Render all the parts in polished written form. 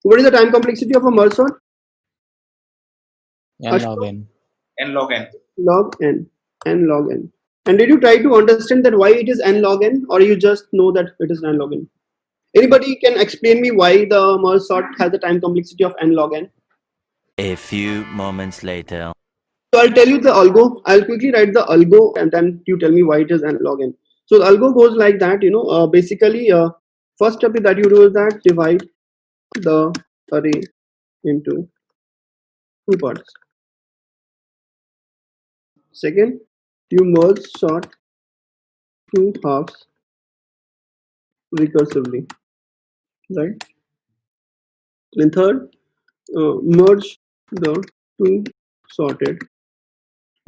What is the time complexity of a merge sort? n log n. N log n. Log n. N log n. And did you try to understand that why it is n log n, or you just know that it is n log n? Anybody can explain me why the merge sort has the time complexity of n log n? A few moments later. So I'll tell you the algo. I'll quickly write the algo, and then you tell me why it is n log n. So the algo goes like that. Basically, first step that you do is that divide the array into two parts. Second, you merge sort two halves recursively, right? And third, merge the two sorted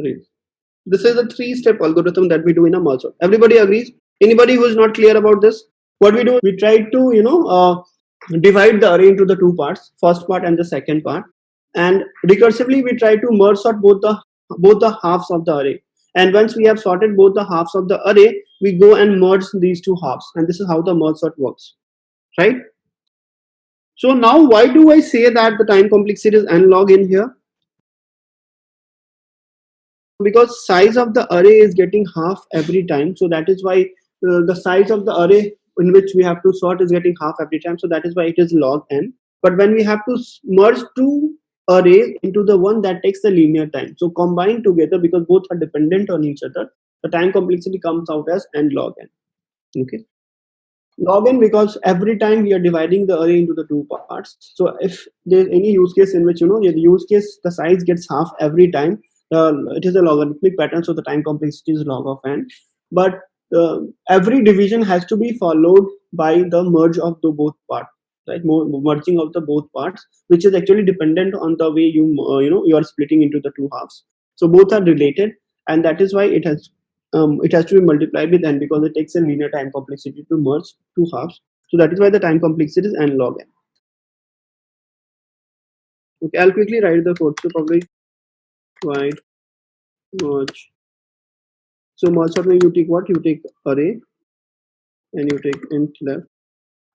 arrays. This is a three-step algorithm that we do in a merge sort. Everybody agrees? Anybody who is not clear about this? What we do, we try to divide the array into the two parts, first part and the second part, and recursively we try to merge sort both the halves of the array. And once we have sorted both the halves of the array, we go and merge these two halves, and this is how the merge sort works, right? So now, why do I say that the time complexity is n log n here? Because size of the array is getting half every time, so that is why the size of the array in which we have to sort is getting half every time, so that is why it is log n. But when we have to merge two arrays into the one, that takes the linear time. So combined together, because both are dependent on each other, the time complexity comes out as n log n. Okay, log n, because every time we are dividing the array into the two parts. So if there's any use case in which the use case the size gets half every time, it is a logarithmic pattern, so the time complexity is log of n. But every division has to be followed by the merge of the both parts, right? Merging of the both parts, which is actually dependent on the way you are splitting into the two halves. So both are related, and that is why it has to be multiplied with n, because it takes a linear time complexity to merge two halves. So that is why the time complexity is n log n. Okay, I'll quickly write the code. So probably write merge. So merge sort means you take what? You take array, and you take int left,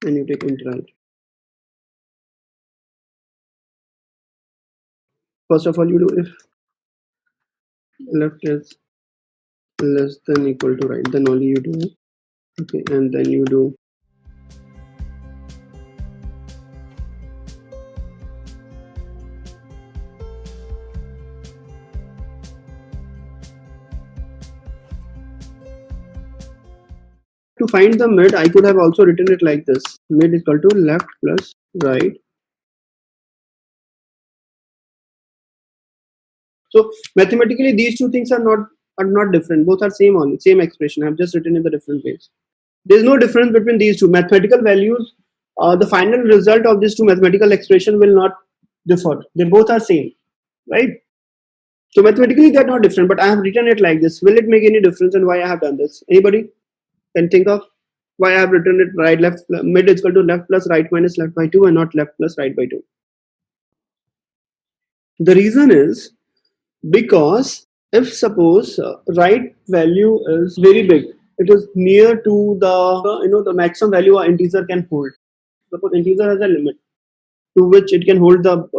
and you take int right. First of all, you do if left is less than equal to right, then only you do it. Okay, and then you do to find the mid. I could have also written it like this: mid is equal to left plus right. So mathematically, these two things are not different. Both are same only, same expression. I've just written in the different ways. There's no difference between these two mathematical values. The final result of these two mathematical expression will not differ. They both are same, right? So mathematically they're not different, but I have written it like this. Will it make any difference and why I have done this? Anybody can think of why I have written it right left mid is equal to left plus right minus left by 2 and not left plus right by 2? The reason is because if suppose right value is very big, it is near to the maximum value an integer can hold. Suppose integer has a limit to which it can hold the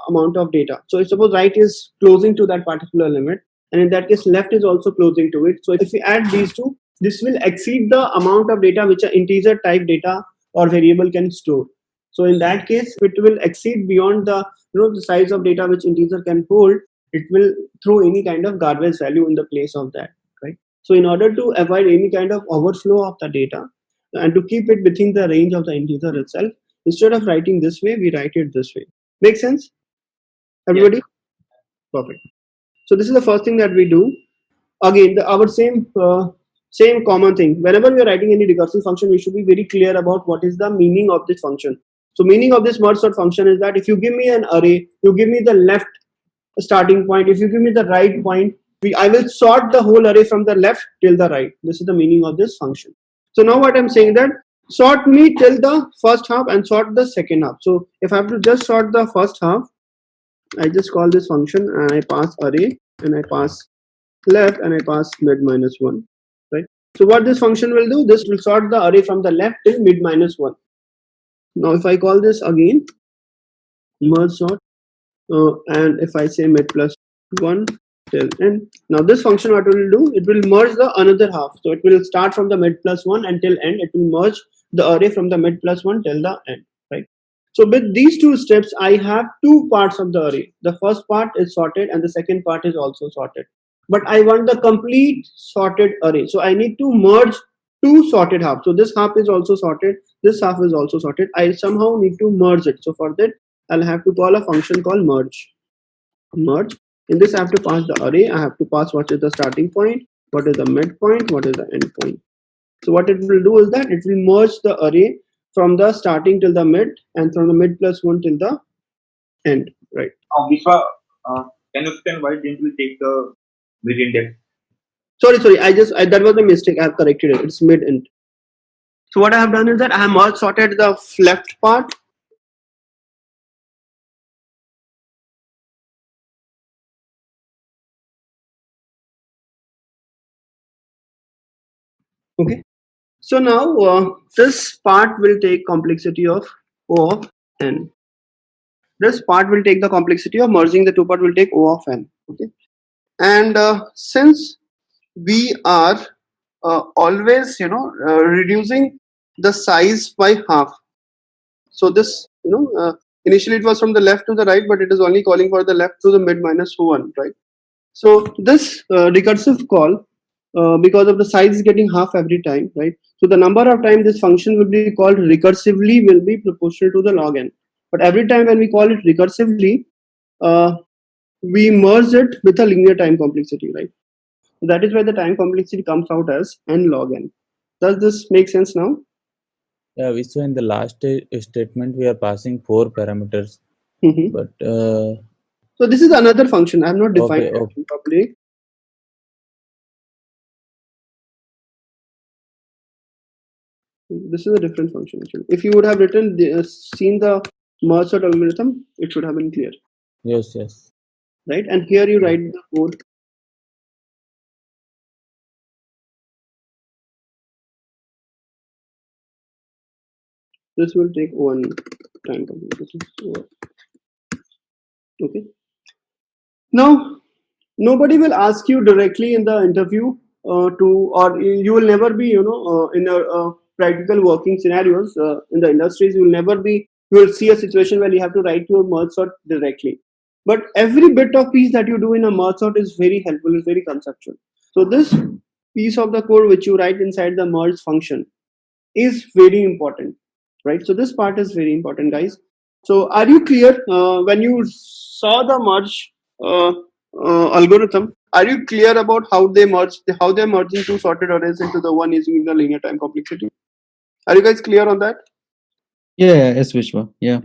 amount of data. So if suppose right is closing to that particular limit, and in that case left is also closing to it. So if we add these two, this will exceed the amount of data which an integer type data or variable can store. So in that case, it will exceed beyond the size of data which integer can hold. It will throw any kind of garbage value in the place of that, right? So in order to avoid any kind of overflow of the data and to keep it within the range of the integer itself, instead of writing this way, we write it this way. Make sense? Everybody? Yeah. Perfect. So this is the first thing that we do. Again, our same common thing. Whenever we are writing any recursive function, we should be very clear about what is the meaning of this function. So meaning of this merge sort function is that if you give me an array, you give me the left starting point. If you give me the right point, I will sort the whole array from the left till the right. This is the meaning of this function. So now what I'm saying that sort me till the first half and sort the second half. So if I have to just sort the first half, I just call this function and I pass array and I pass left and I pass mid minus 1, right? So what this function will do, this will sort the array from the left till mid minus 1. Now if I call this again, merge sort, and if I say mid plus 1 till end, now this function what it will do, it will merge the another half. So it will start from the mid plus 1 until end. It will merge the array from the mid plus 1 till the end, right? So with these two steps, I have two parts of the array. The first part is sorted and the second part is also sorted. But I want the complete sorted array. So I need to merge two sorted halves. So this half is also sorted, this half is also sorted. I somehow need to merge it. So for that, I'll have to call a function called merge. Merge. In this, I have to pass the array. I have to pass what is the starting point, what is the midpoint, what is the end point. So what it will do is that it will merge the array from the starting till the mid and from the mid plus 1 till the end, right? Vishwa, can you explain why didn't we take the mid index? Sorry, that was a mistake. I have corrected it. It's mid end. So what I have done is that I have merge sorted the left part. Okay. So now this part will take complexity of O of n. This part will take the complexity of merging the two part will take O of n. Okay. And since we are always reducing the size by half, so this initially it was from the left to the right, but it is only calling for the left to the mid minus 1, right? So this recursive call, because of the size is getting half every time, right? So the number of times this function will be called recursively will be proportional to the log n. But every time when we call it recursively, we merge it with a linear time complexity, right? So that is why the time complexity comes out as n log n. Does this make sense now? Yeah, we saw in the last statement we are passing 4 parameters, but so this is another function. I have not defined it properly. This is a different function actually. If you would have written seen the merge sort algorithm, it should have been clear. Yes. Right, and here you write the code. This will take one time. Okay. Now, nobody will ask you directly in the interview or you will never be, in a practical working scenarios in the industries. You will see a situation where you have to write your merge sort directly. But every bit of piece that you do in a merge sort is very helpful, is very conceptual. So this piece of the code which you write inside the merge function is very important, right? So this part is very important, guys. So are you clear when you saw the merge algorithm? Are you clear about how they're merging two sorted arrays into the one using the linear time complexity? Are you guys clear on that? Yeah, yes, Vishwa. Yeah.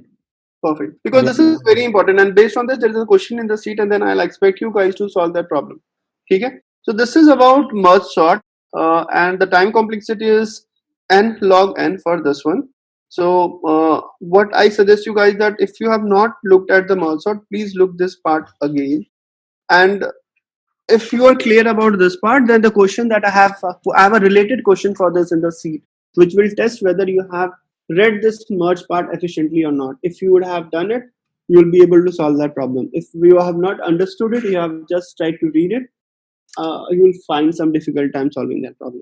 Perfect. Because this is very important, and based on this, there is a question in the sheet, and then I'll expect you guys to solve that problem. Okay. So this is about merge sort, and the time complexity is n log n for this one. So what I suggest you guys that if you have not looked at the merge sort, please look this part again. And if you are clear about this part, then the question that I have a related question for this in the sheet, which will test whether you have read this merge part efficiently or not. If you would have done it, you will be able to solve that problem. If you have not understood it, you have just tried to read it, you will find some difficult time solving that problem.